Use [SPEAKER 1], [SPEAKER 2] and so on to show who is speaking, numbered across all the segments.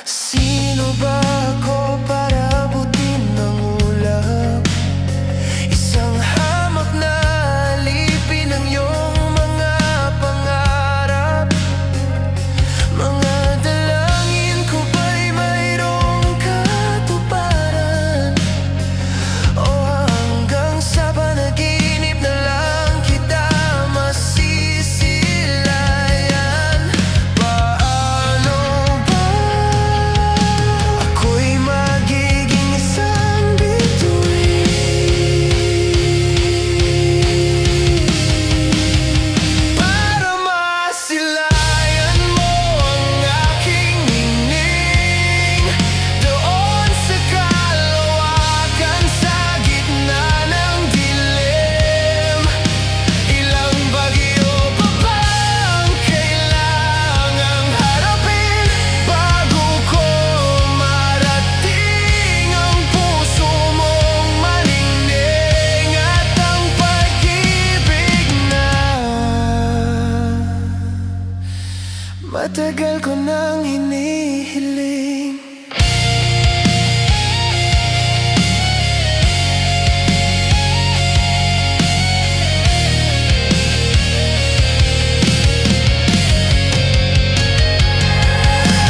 [SPEAKER 1] Sino ba ako para abutin ng ulap? Isang hamak na alipin ng iyong mga pangarap. Mga dalangin ko ba'y mayroong katuparan? O hanggang sa panaginip na lang kita masisilayan? Paano ba ako'y magiging isang bituin para masilayan mo ang aking ningning doon sa kalawakan, sa gitna ng dilim? Ilang bagyo pa bang kailangang harapin bago ko marating ang puso mong maningning at ang pag-ibig na matagal ko nang hinihiling?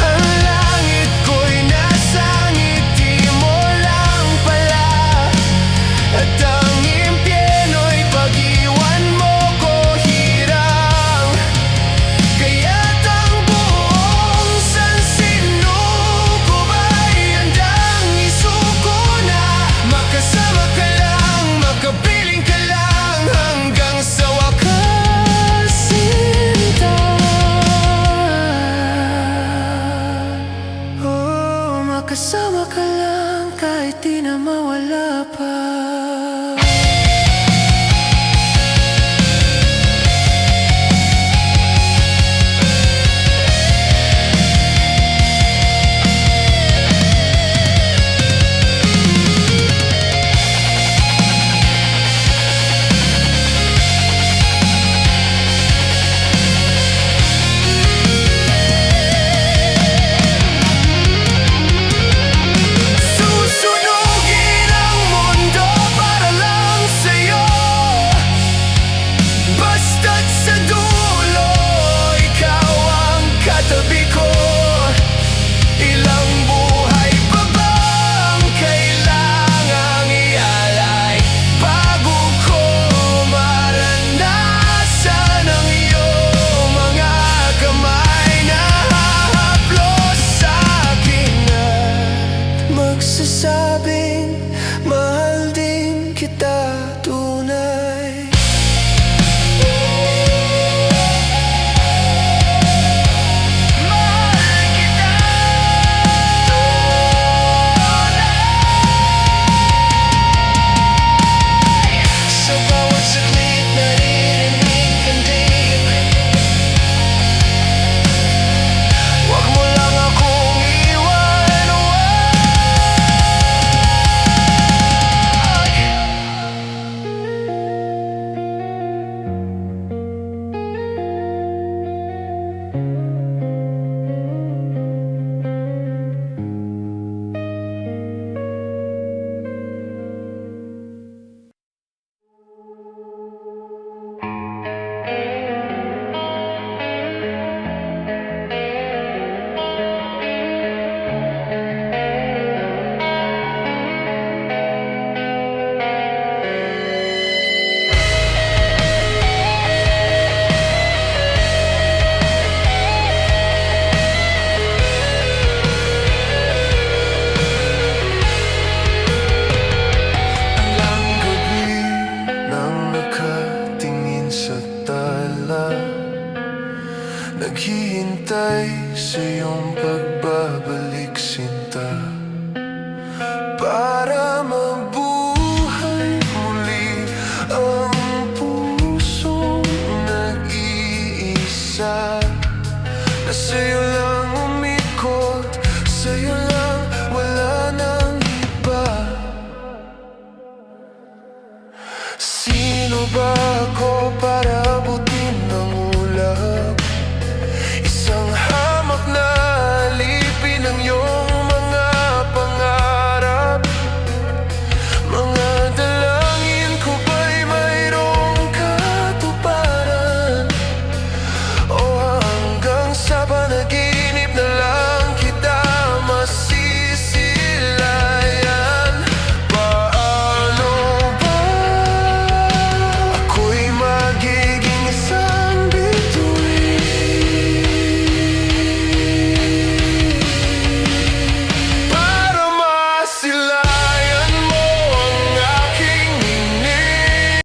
[SPEAKER 1] Ang langit ko'y nasa ngiti mo lang pala, at ang impyerno'y pag-iwan mo ko hirang. Kaya't ang buong sansinuko ba'y handang isuko na makasama ka lang, makapiling ka lang hanggang sa wakas, sinta. Oh, makasama ka lang kahit di na mawala pa.